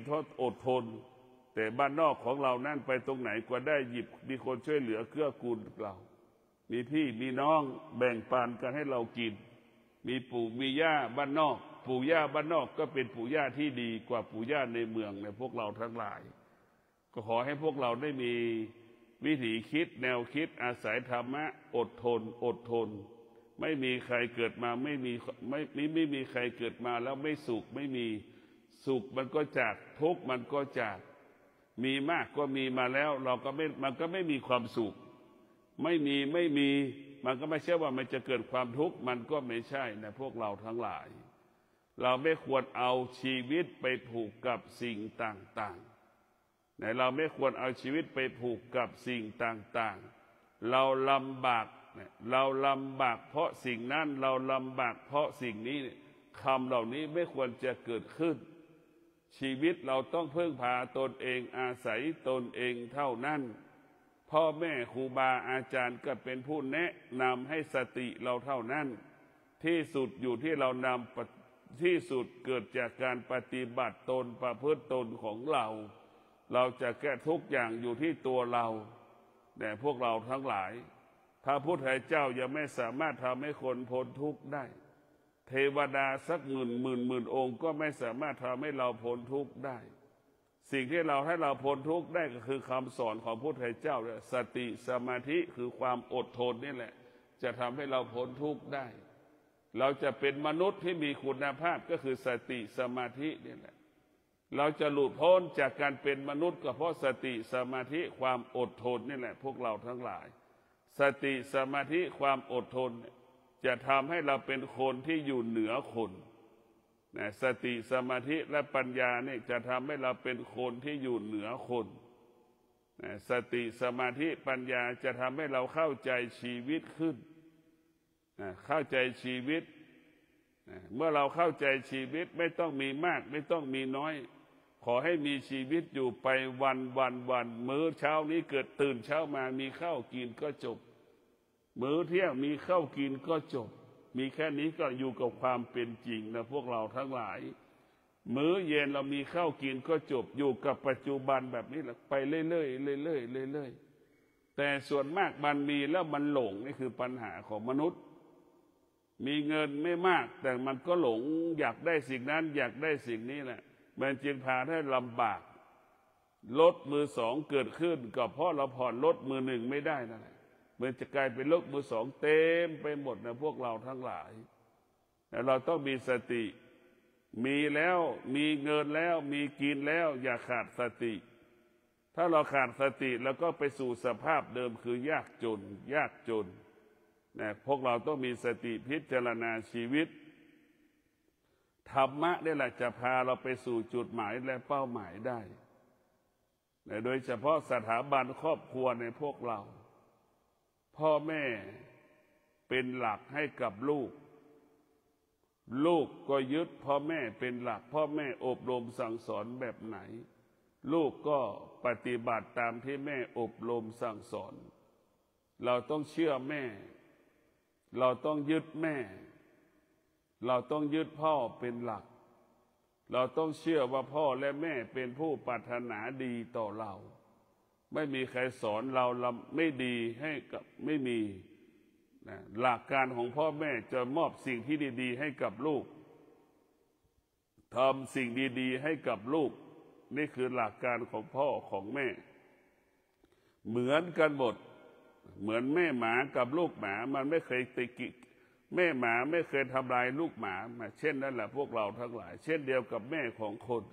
พราะอดทนแต่บ้านนอกของเรานั่นไปตรงไหนก็ได้หยิบมีคนช่วยเหลือเกื้อกูลเรามีพี่มีน้องแบ่งปันกันให้เรากินมีปู่มีย่าบ้านนอกปู่ย่าบ้านนอกก็เป็นปู่ย่าที่ดีกว่าปู่ย่าในเมืองพวกเราทั้งหลายก็ขอให้พวกเราได้มีวิถีคิดแนวคิดอาศัยธรรมะอดทนไม่มีใครเกิดมาไม่มีใครเกิดมาแล้วไม่สุขไม่มีสุขมันก็จากทุกข์มันก็จากมีมากก็มีมาแล้วมันก็ไม่มีความสุขไม่มีมันก็ไม่ใช่ว่ามันจะเกิดความทุกข์มันก็ไม่ใช่พวกเราทั้งหลายเราไม่ควรเอาชีวิตไปผูกกับสิ่งต่างๆเราไม่ควรเอาชีวิตไปผูกกับสิ่งต่างๆเราลำบากเพราะสิ่งนั้นเราลำบากเพราะสิ่งนี้คำเหล่านี้ไม่ควรจะเกิดขึ้นชีวิตเราต้องพึ่งพาตนเองอาศัยตนเองเท่านั้นพ่อแม่ครูบาอาจารย์ก็เป็นผู้แนะนำให้สติเราเท่านั้นที่สุดอยู่ที่เราที่สุดเกิดจากการปฏิบัติตนประพฤติตนของเราจะแก้ทุกอย่างอยู่ที่ตัวเราแต่พวกเราทั้งหลายพระพุทธเจ้ายังไม่สามารถทำให้คนพ้นทุกข์ได้เทวดาสักหมื่นองค์ก็ไม่สามารถทำให้เราพ้นทุกข์ได้สิ่งที่ให้เราพ้นทุกข์ได้ก็คือคำสอนของพระพุทธเจ้าสติสมาธิคือความอดทนนี่แหละจะทำให้เราพ้นทุกข์ได้เราจะเป็นมนุษย์ที่มีคุณภาพก็คือสติสมาธินี่แหละเราจะหลุดพ้นจากการเป็นมนุษย์ก็เพราะสติสมาธิความอดทนนี่แหละพวกเราทั้งหลายสติสมาธิความอดทนจะทำให้เราเป็นคนที่อยู่เหนือคนสติสมาธิและปัญญาเนี่ยจะทำให้เราเป็นคนที่อยู่เหนือคนสติสมาธิปัญญาจะทำให้เราเข้าใจชีวิตขึ้นเข้าใจชีวิตเมื่อเราเข้าใจชีวิตไม่ต้องมีมากไม่ต้องมีน้อยขอให้มีชีวิตอยู่ไปวันมื้อเช้านี้เกิดตื่นเช้ามามีข้าวกินก็จบมื้อเที่ยงมีข้าวกินก็จบมีแค่นี้ก็อยู่กับความเป็นจริงพวกเราทั้งหลาย มื้อเย็นเรามีข้าวกินก็จบอยู่กับปัจจุบันแบบนี้แหละไปเรื่อยๆเรื่อยๆเรื่อยๆแต่ส่วนมากมันมีแล้วมันหลงนี่คือปัญหาของมนุษย์มีเงินไม่มากแต่มันก็หลงอยากได้สิ่งนั้นอยากได้สิ่งนี้แหละมันจึงพาให้ลำบากรถมือสองเกิดขึ้นก็เพราะเราผ่อนรถมือหนึ่งไม่ได้นั่นแหละมันจะกลายเป็นรถมือสองเต็มไปหมดนะพวกเราทั้งหลายแต่เราต้องมีสติมีแล้วมีเงินแล้วมีกินแล้วอย่าขาดสติถ้าเราขาดสติแล้วก็ไปสู่สภาพเดิมคือยากจนนะพวกเราต้องมีสติพิจารณาชีวิตธรรมะนี่แหละจะพาเราไปสู่จุดหมายและเป้าหมายได้โดยเฉพาะสถาบันครอบครัวในพวกเราพ่อแม่เป็นหลักให้กับลูกลูกก็ยึดพ่อแม่เป็นหลักพ่อแม่อบรมสั่งสอนแบบไหนลูกก็ปฏิบัติตามที่แม่อบรมสั่งสอนเราต้องเชื่อแม่เราต้องยึดแม่เราต้องยึดพ่อเป็นหลักเราต้องเชื่อว่าพ่อและแม่เป็นผู้ปรารถนาดีต่อเราไม่มีใครสอนเราไม่ดีให้กับไม่มีนะหลักการของพ่อแม่จะมอบสิ่งที่ดีๆให้กับลูกทำสิ่งดีๆให้กับลูกนี่คือหลักการของพ่อของแม่เหมือนกันหมดเหมือนแม่หมากับลูกหมามันไม่เคยติกิแม่หมาไม่เคยทำลายลูกหมาเช่นนั้นแหละพวกเราทั้งหลายเช่นเดียวกับแม่ของคน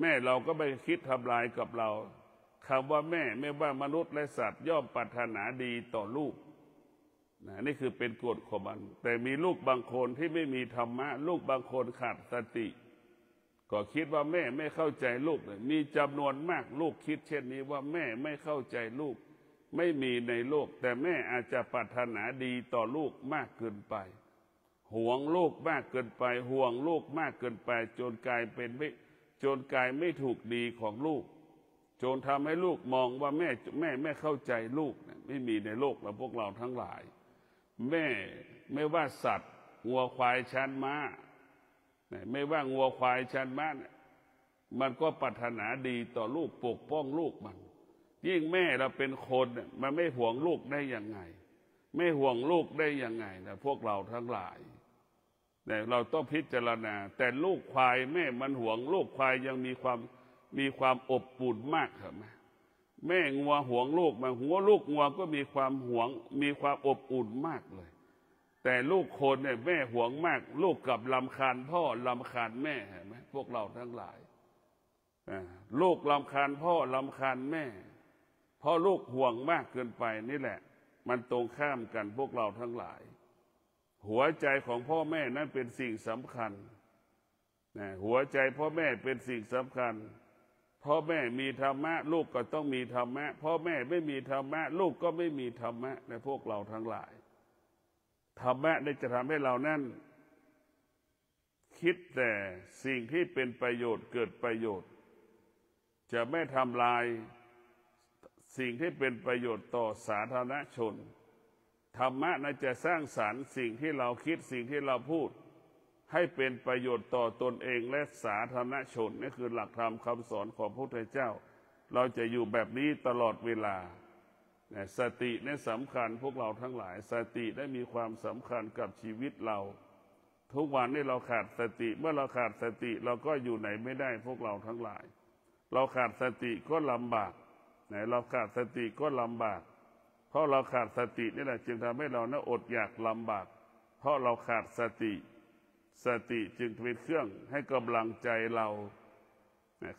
แม่เราก็ไม่คิดทำลายกับเราคำว่าแม่ไม่ว่ามนุษย์และสัตว์ย่อมปรารถนาดีต่อลูกนี่คือเป็นกฎของมันแต่มีลูกบางคนที่ไม่มีธรรมะลูกบางคนขาดสติก็คิดว่าแม่ไม่เข้าใจลูกมีจำนวนมากลูกคิดเช่นนี้ว่าแม่ไม่เข้าใจลูกไม่มีในโลกแต่แม่อาจจะปรารถนาดีต่อลูกมากเกินไปห่วงลูกมากเกินไปห่วงลูกมากเกินไปจนกลายไม่ถูกดีของลูกจนทำให้ลูกมองว่าแม่ไม่เข้าใจลูกไม่มีในโลกแล้วพวกเราทั้งหลายแม่ไม่ว่าสัตว์งัวควายช้างม้าไม่ว่างัวควายช้างม้ามันก็ปรารถนาดีต่อลูกปกป้องลูกมันยิ่งแม่เราเป็นคนมันไม่ห่วงลูกได้ยังไงไม่ห่วงลูกได้ยังไงนะพวกเราทั้งหลายแต่เราต้องพิจารณาแต่ลูกควายแม่มันห่วงลูกควายยังมีความอบอุ่นมากครับแม่งัวห่วงลูกมาหัวลูกงัวก็มีความห่วงมีความอบอุ่นมากเลยแต่ลูกคนเนี่ยแม่ห่วงมากลูกกับรำคาญพ่อรำคาญแม่เห็นไหมพวกเราทั้งหลายลูกรำคาญพ่อรำคาญแม่เพราะลูกห่วงมากเกินไปนี่แหละมันตรงข้ามกันพวกเราทั้งหลายหัวใจของพ่อแม่นั้นเป็นสิ่งสำคัญหัวใจพ่อแม่เป็นสิ่งสำคัญพ่อแม่มีธรรมะลูกก็ต้องมีธรรมะพ่อแม่ไม่มีธรรมะลูกก็ไม่มีธรรมะในพวกเราทั้งหลายธรรมะได้จะทำให้เรานั้นคิดแต่สิ่งที่เป็นประโยชน์เกิดประโยชน์จะไม่ทำลายสิ่งที่เป็นประโยชน์ต่อสาธารณชนธรรมะน่าจะสร้างสรรค์สิ่งที่เราคิดสิ่งที่เราพูดให้เป็นประโยชน์ต่อตนเองและสาธารณชนนี่คือหลักธรรมคำสอนของพระพุทธเจ้าเราจะอยู่แบบนี้ตลอดเวลาสตินี่สำคัญพวกเราทั้งหลายสติได้มีความสำคัญกับชีวิตเราทุกวันนี้เราขาดสติเมื่อเราขาดสติเราก็อยู่ไหนไม่ได้พวกเราทั้งหลายเราขาดสติก็ลำบากเราขาดสติก็ลำบากเพราะเราขาดสตินี่แหละจึงทำให้เราอดอยากลำบากเพราะเราขาดสติจึงเป็นเครื่องให้กำลังใจเรา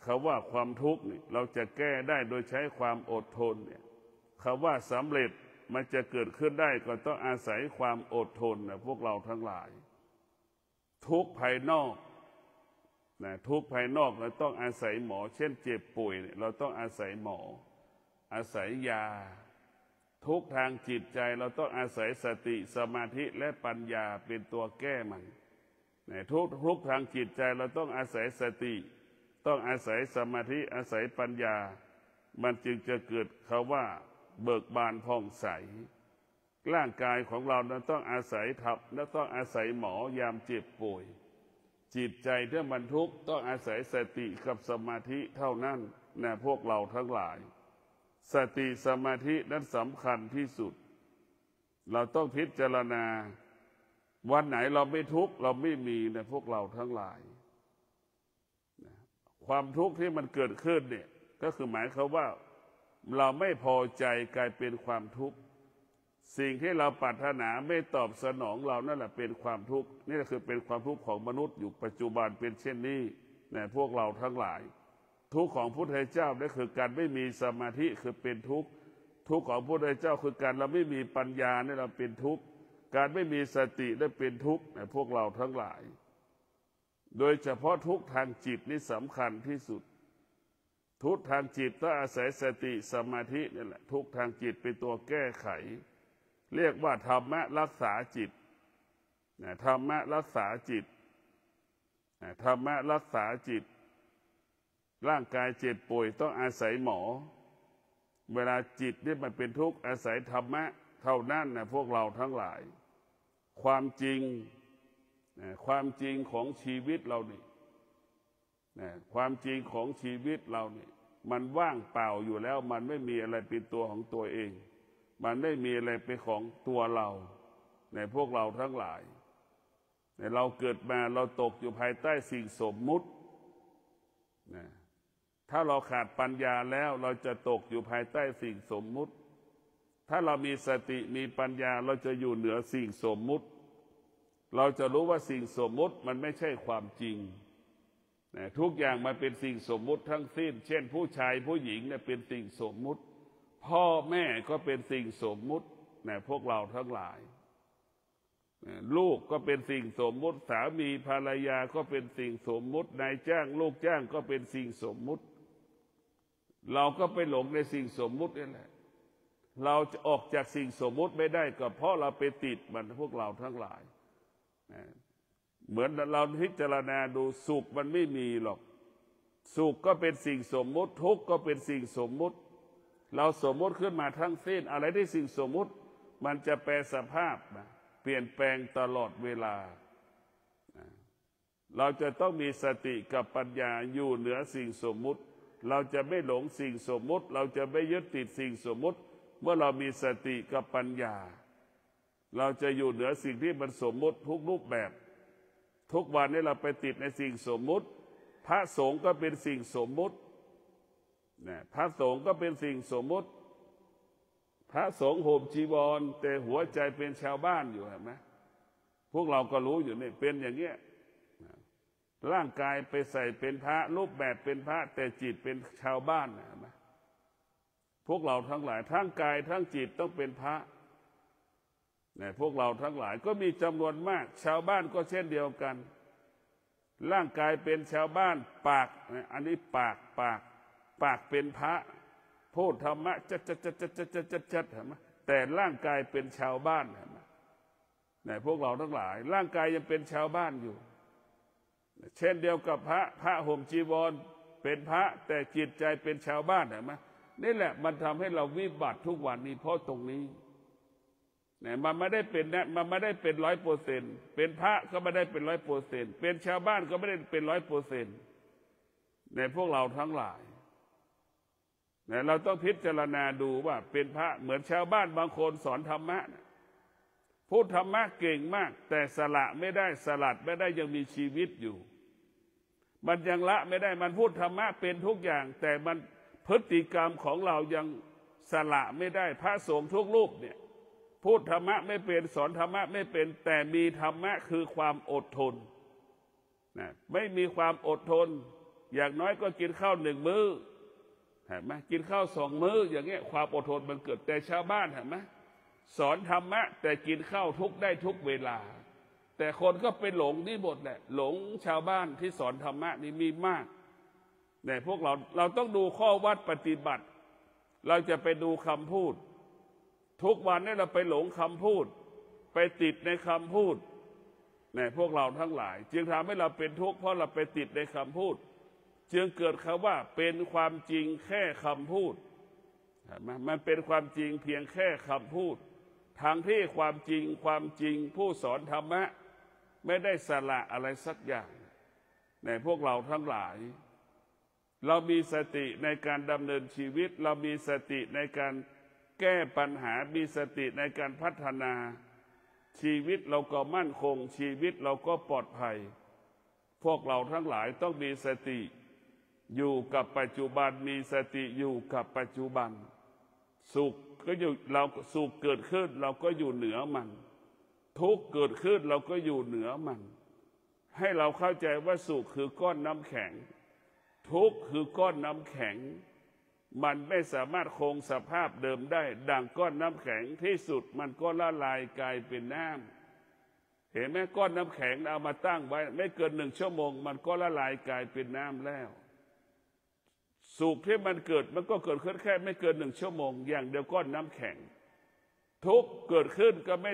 คำว่าความทุกข์เราจะแก้ได้โดยใช้ความอดทนคำว่าสำเร็จมันจะเกิดขึ้นได้ก็ต้องอาศัยความอดทนพวกเราทั้งหลายทุกข์ภายนอกทุกข์ภายนอกเราต้องอาศัยหมอเช่นเจ็บป่วยเราต้องอาศัยหมออาศัยยาทุกทางจิตใจเราต้องอาศัยสติสมาธิและปัญญาเป็นตัวแก้มันทุกทางจิตใจเราต้องอาศัยสติต้องอาศัยสมาธิอาศัยปัญญามันจึงจะเกิดคำว่าเบิกบานผ่องใสร่างกายของเราต้องอาศัยทับและต้องอาศัยหมอยามเจ็บป่วย จิตใจที่มันทุกข์ต้องอาศัยสติกับสมาธิเท่านั้นนะพวกเราทั้งหลายสติสมาธินั้นสำคัญที่สุดเราต้องพิจารณาวันไหนเราไม่ทุกข์เราไม่มีนะพวกเราทั้งหลายความทุกข์ที่มันเกิดขึ้นเนี่ยก็คือหมายความว่าเราไม่พอใจกลายเป็นความทุกข์สิ่งที่เราปรารถนาไม่ตอบสนองเรานั่นแหละเป็นความทุกข์นี่คือเป็นความทุกข์ของมนุษย์อยู่ปัจจุบันเป็นเช่นนี้นะพวกเราทั้งหลายทุกข์ของพระพุทธเจ้านั่นคือการไม่มีสมาธิคือเป็นทุกข์ทุกข์ของพระพุทธเจ้าคือการเราไม่มีปัญญานี่เราเป็นทุกข์การไม่มีสติได้เป็นทุกข์นะพวกเราทั้งหลายโดยเฉพาะทุกข์ทางจิตนี่สำคัญที่สุดทุกข์ทางจิตต้องอาศัยสติสมาธินี่แหละทุกข์ทางจิตเป็นตัวแก้ไขเรียกว่าธรรมะรักษาจิตธรรมะรักษาจิตธรรมะรักษาจิตร่างกายเจ็บป่วยต้องอาศัยหมอเวลาจิตนี่มันเป็นทุกข์อาศัยธรรมะเท่านั้นนะพวกเราทั้งหลายความจริงของชีวิตเรานี่ความจริงของชีวิตเรานี่มันว่างเปล่าอยู่แล้วมันไม่มีอะไรเป็นตัวของตัวเองมันไม่มีอะไรเป็นของตัวเราในพวกเราทั้งหลายเราเกิดมาเราตกอยู่ภายใต้สิ่งสมมุติถ้าเราขาดปัญญาแล้วเราจะตกอยู่ภายใต้สิ่งสมมุติถ้าเรามีสติมีปัญญาเราจะอยู่เหนือสิ่งสมมุติเราจะรู้ว่าสิ่งสมมุติมันไม่ใช่ความจริงทุกอย่างมันเป็นสิ่งสมมุติทั้งสิ้นเช่นผู้ชายผู้หญิงเนี่ยเป็นสิ่งสมมุติพ่อแม่ก็เป็นสิ่งสมมุติพวกเราทั้งหลายลูกก็เป็นสิ่งสมมุติสามีภรรยาก็เป็นสิ่งสมมุตินายจ้างลูกจ้างก็เป็นสิ่งสมมุติเราก็ไปหลงในสิ่งสมมุตินี่แหละเราจะออกจากสิ่งสมมุติไม่ได้ก็เพราะเราไปติดมันพวกเราทั้งหลายเหมือนเราพิจารณาดูสุขมันไม่มีหรอกสุขก็เป็นสิ่งสมมุติทุกข์ก็เป็นสิ่งสมมุติเราสมมุติขึ้นมาทั้งสิ้นอะไรที่สิ่งสมมุติมันจะแปรสภาพเปลี่ยนแปลงตลอดเวลาเราจะต้องมีสติกับปัญญาอยู่เหนือสิ่งสมมุติเราจะไม่หลงสิ่งสมมุติเราจะไม่ยึดติดสิ่งสมมุติเมื่อเรามีสติกับปัญญาเราจะอยู่เหนือสิ่งที่มันสมมุติทุกรูปแบบทุกวันนี้เราไปติดในสิ่งสมมุติพระสงฆ์ก็เป็นสิ่งสมมุติพระสงฆ์ก็เป็นสิ่งสมมุติพระสงฆ์ห่มจีวรแต่หัวใจเป็นชาวบ้านอยู่เห็นไหมพวกเราก็รู้อยู่นี่เป็นอย่างเงี้ยร่างกายไปใส่เป็นพระรูปแบบเป็นพระแต่จิตเป็นชาวบ้านเห็นไหมพวกเราทั้งหลายทั้งกายทั้งจิตต้องเป็นพระพวกเราทั้งหลายก็มีจำนวนมากชาวบ้านก็เช่นเดียวกันร่างกายเป็นชาวบ้านปากอันนี้ปากเป็นพระพูดธรรมะจัดเห็นไหมแต่ร่างกายเป็นชาวบ้านเห็นไหมพวกเราทั้งหลายร่างกายยังเป็นชาวบ้านอยู่เช่นเดียวกับพระห่มจีวรเป็นพระแต่จิตใจเป็นชาวบ้านเห็นไหมนี่แหละมันทำให้เราวิบัติทุกวันนี้เพราะตรงนี้มันไม่ได้เป็นมันไม่ได้เป็น100%เป็นพระก็ไม่ได้เป็น100%เป็นชาวบ้านก็ไม่ได้เป็น100%ในพวกเราทั้งหลายเราต้องพิจารณาดูว่าเป็นพระเหมือนชาวบ้านบางคนสอนธรรมะพูดธรรมะเก่งมากแต่สละไม่ได้สลัดไม่ได้ยังมีชีวิตอยู่มันยังละไม่ได้มันพูดธรรมะเป็นทุกอย่างแต่มันพฤติกรรมของเรายังสละไม่ได้พระสงฆ์ทุกรูปเนี่ยพูดธรรมะไม่เป็นสอนธรรมะไม่เป็นแต่มีธรรมะคือความอดทนไม่มีความอดทนอย่างน้อยก็กินข้าว1 มื้อเห็นไหมกินข้าว2 มื้ออย่างเงี้ยความอดทนมันเกิดแต่ชาวบ้านเห็นไหมสอนธรรมะแต่กินข้าวได้ทุกเวลาแต่คนก็ไปหลงนี่หมดแหละหลงชาวบ้านที่สอนธรรมะนี่มีมากแต่พวกเราต้องดูข้อวัดปฏิบัติเราจะไปดูคำพูดทุกวันนี้เราไปหลงคำพูดไปติดในคำพูดพวกเราทั้งหลายจึงทำให้เราเป็นทุกข์เพราะเราไปติดในคำพูดจึงเกิดคำว่าเป็นความจริงแค่คำพูดมันเป็นความจริงเพียงแค่คำพูดทางที่ความจริงผู้สอนธรรมะไม่ได้สละอะไรสักอย่าง ในพวกเราทั้งหลายเรามีสติในการดำเนินชีวิตเรามีสติในการแก้ปัญหามีสติในการพัฒนาชีวิตเราก็มั่นคงชีวิตเราก็ปลอดภัยพวกเราทั้งหลายต้องมีสติอยู่กับปัจจุบันมีสติอยู่กับปัจจุบันสุขก็อยู่เราสุขเกิดขึ้นเราก็อยู่เหนือมันทุกข์เกิดขึ้นเราก็อยู่เหนือมันให้เราเข้าใจว่าสุขคือก้อนน้ำแข็งทุกข์คือก้อนน้ำแข็งมันไม่สามารถคงสภาพเดิมได้ดังก้อนน้ำแข็งที่สุดมันก็ละลายกลายเป็นน้ำเห็นไหมก้อนน้ำแข็งเอามาตั้งไว้ไม่เกิน1 ชั่วโมงมันก็ละลายกลายเป็นน้ำแล้วสุขที่มันเกิดมันก็เกิดขึ้นแค่ไม่เกิน1 ชั่วโมงอย่างเดียวก้อนน้ำแข็งทุกข์เกิดขึ้นก็ไ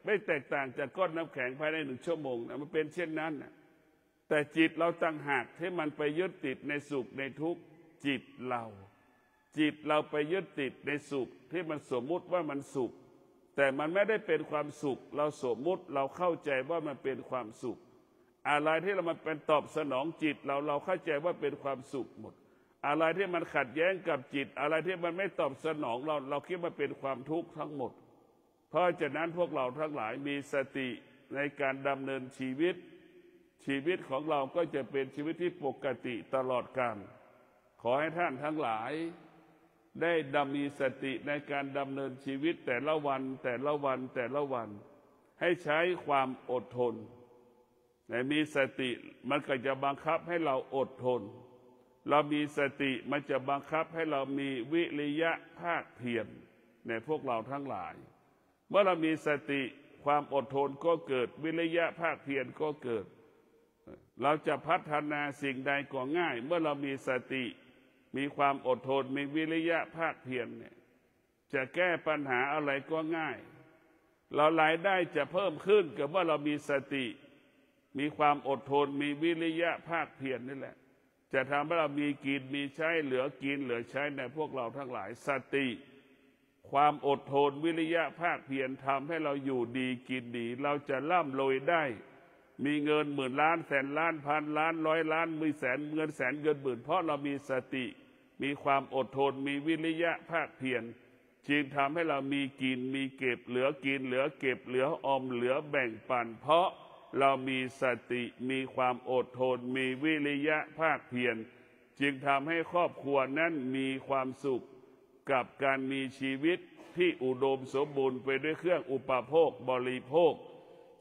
ม่แตกต่างจากก้อนน้ำแข็งภายใน1 ชั่วโมงนะมันเป็นเช่นนั้นนะแต่จิตเราต่างหากที่มันไปยึดติดในสุขในทุกข์จิตเราไปยึดติดในสุขที่มันสมมุติว่ามันสุขแต่มันไม่ได้เป็นความสุขเราสมมุติเราเข้าใจว่ามันเป็นความสุขอะไรที่เรามันเป็นตอบสนองจิตเราเข้าใจว่าเป็นความสุขหมดอะไรที่มันขัดแย้งกับจิตอะไรที่มันไม่ตอบสนองเราคิดว่าเป็นความทุกข์ทั้งหมดเพราะฉะนั้นพวกเราทั้งหลายมีสติในการดำเนินชีวิตของเราก็จะเป็นชีวิตที่ปกติตลอดกาลขอให้ท่านทั้งหลายได้มีสติในการดำเนินชีวิตแต่ละวันให้ใช้ความอดทนแต่มีสติมันก็จะบังคับให้เราอดทนเรามีสติมันจะบังคับให้เรามีวิริยะภาคเพียรในพวกเราทั้งหลายเมื่อเรามีสติความอดทนก็เกิดวิริยะภาคเพียรก็เกิดเราจะพัฒนาสิ่งใดก็ง่ายเมื่อเรามีสติมีความอดทนมีวิริยะภาคเพียรเนี่ยจะแก้ปัญหาอะไรก็ง่ายเรารายได้จะเพิ่มขึ้นก็เมื่อเรามีสติมีความอดทนมีวิริยะภาคเพียรนี่แหละจะทำให้เรามีกินมีใช้เหลือกินเหลือใช้ในพวกเราทั้งหลายสติความอดทนวิริยะภาคเพียรทำให้เราอยู่ดีกินดีเราจะร่ำรวยได้มีเงินหมื่นล้านแสนล้านพันล้านร้อยล้านมีเงินแสนเงินหมื่นเพราะเรามีสติมีความอดทนมีวิริยะภาคเพียรจึงทำให้เรามีกินมีเก็บเหลือกินเหลือเก็บเหลือออมเหลือแบ่งปันเพราะเรามีสติมีความอดทนมีวิริยะภาคเพียรจึงทำให้ครอบครัวนั้นมีความสุขกับการมีชีวิตที่อุดมสมบูรณ์ไปด้วยเครื่องอุปโภคบริโภค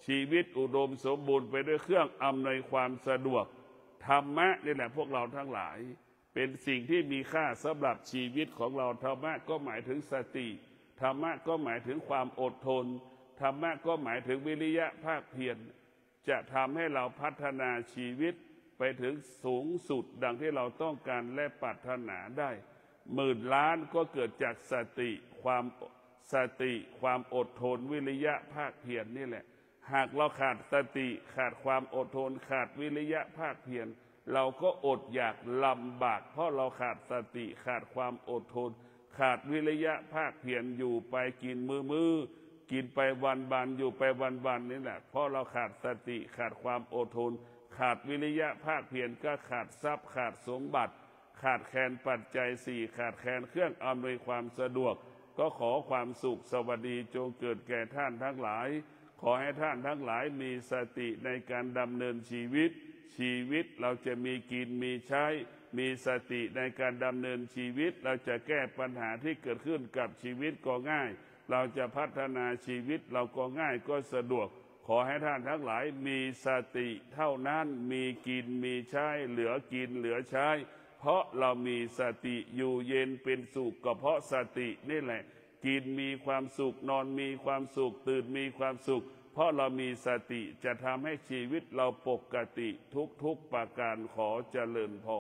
ชีวิตอุดมสมบูรณ์ไปด้วยเครื่องอำนวยความสะดวกธรรมะนี่แหละพวกเราทั้งหลายเป็นสิ่งที่มีค่าสำหรับชีวิตของเราธรรมะก็หมายถึงสติธรรมะก็หมายถึงความอดทนธรรมะก็หมายถึงวิริยะภาคเพียรจะทำให้เราพัฒนาชีวิตไปถึงสูงสุดดังที่เราต้องการและปรารถนาได้หมื่นล้านก็เกิดจากสติความอดทนวิริยะภาคเพียรนี่แหละหากเราขาดสติขาดความอดทนขาดวิริยะภาคเพียรเราก็อดอยากลำบากเพราะเราขาดสติขาดความอดทนขาดวิริยะภาคเพียรอยู่ไปกินมื้อกินไปวันอยู่ไปวันนี่แหละเพราะเราขาดสติขาดความอดทนขาดวิริยะภาคเพียรก็ขาดทรัพย์ขาดสมบัติขาดแคลนปัจจัย4ขาดแคลนเครื่องอำนวยความสะดวกก็ขอความสุขสวัสดีจงเกิดแก่ท่านทั้งหลายขอให้ท่านทั้งหลายมีสติในการดำเนินชีวิตเราจะมีกินมีใช้มีสติในการดำเนินชีวิตเราจะแก้ปัญหาที่เกิดขึ้นกับชีวิตก็ง่ายเราจะพัฒนาชีวิตเราก็ง่ายก็สะดวกขอให้ท่านทั้งหลายมีสติเท่านั้นมีกินมีใช้เหลือกินเหลือใช้เพราะเรามีสติอยู่เย็นเป็นสุขก็เพราะสตินี่แหละกินมีความสุขนอนมีความสุขตื่นมีความสุขเพราะเรามีสติจะทำให้ชีวิตเราปกติทุกประการขอเจริญพร